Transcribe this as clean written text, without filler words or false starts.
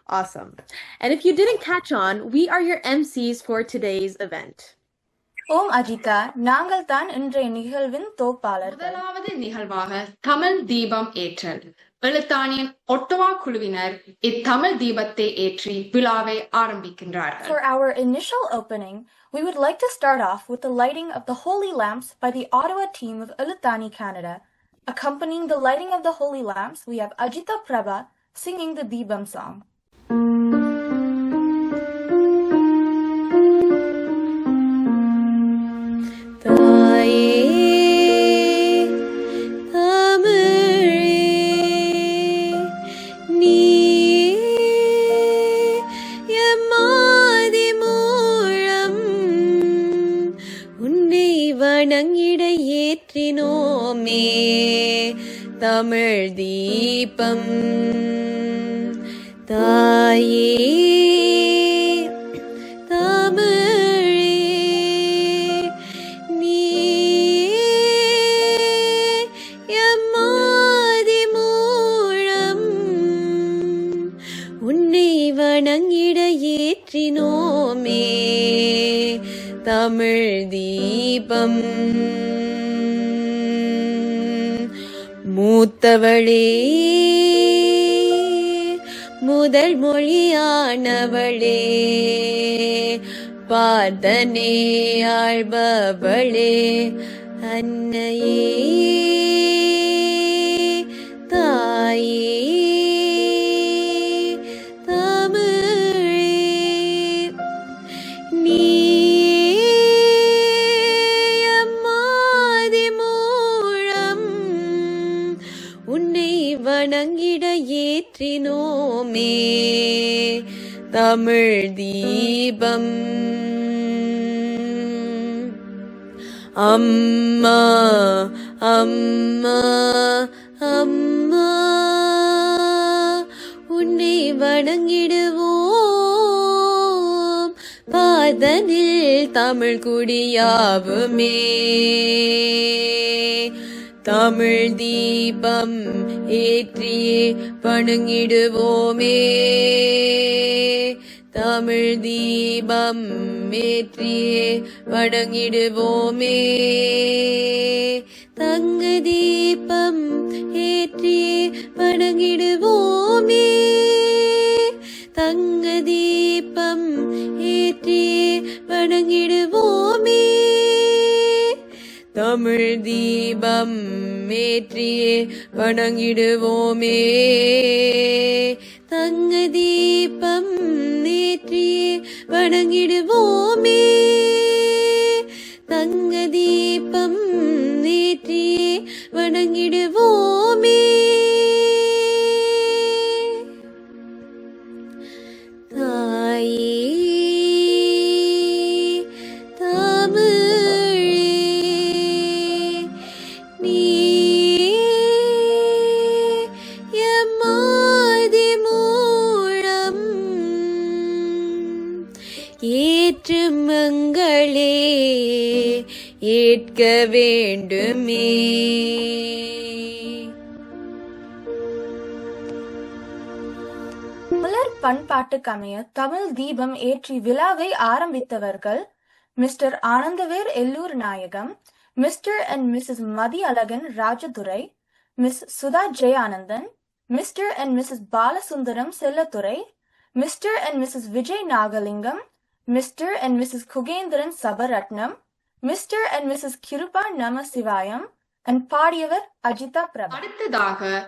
Awesome. And if you didn't catch on, we are your MCs for today's event. ஓம் அஜிதா, நாங்கள் தான் இன்றைய நிகழ்வின் தோப்பாளர்கள். முதலாவது நிகழ்வாக தமிழ் தீபம் ஏற்றல். எழுத்தாணியின் ஒட்டவா குழுவினர் இத்தமிழ் தீபத்தை ஏற்றி விழாவை ஆரம்பிக்கின்றார்கள். For our initial opening, we would like to start off with the lighting of the holy lamps by the Ottawa team of Elutani Canada. Accompanying the lighting of the holy lamps, we have Ajita Prabha singing the Deebam song. வணங்கிட ஏற்றினோமே Tamil தீபம் தாயே தமிழே நீயே எம்மாதி மூலம் உன்னை வணங்கிட ஏற்றினோமே தமிழ் தீபம் மூத்தவளே முதல் மொழியானவளே பாதனே ஆள்பவளே அன்னையே தாயே வணங்கிட ஏற்றினோமே தமிழ் தீபம் அம்மா அம்மா அம்மா உன்னை வணங்கிடுவோம் பாதனில் தமிழ் குடியாவுமே தமிழ் தீபம் ஏற்றியே வணங்கிடுவோமே தமிழ் தீபம் ஏற்றியே வணங்கிடுவோமே தங்க தீபம் ஏற்றியே வணங்கிடுவோமே தங்க தீபம் ஏற்றியே வணங்கிடுவோமே தமிழ் தீபம் ஏற்றியே வணங்கிடுவோமே தங்க தீபம் ஏற்றியே வணங்கிடுவோமே தங்க தீபம் ஏற்றியே வணங்கிடுவோமே தாயே ஏற்றுமங்களே ஏற்க வேண்டுமே மலர் பண்பாட்டுக்கமைய தமிழ் தீபம் ஏற்றி விழாவை ஆரம்பித்தவர்கள் mister Anandaver Ellur Nayagam, mister and missus Mathi Azhagan Rajadurai, miss Sudha Jeyananthan, mister and missus Balasundaram Sellathurai, mister and missus Vijay Nagalingam, Mr. and Mrs. Kugendran Sabaratnam, Mr. and Mrs. Kirupa Namasivayam, and பாடியவர் அஜிதா பிரபா. அடுத்ததாக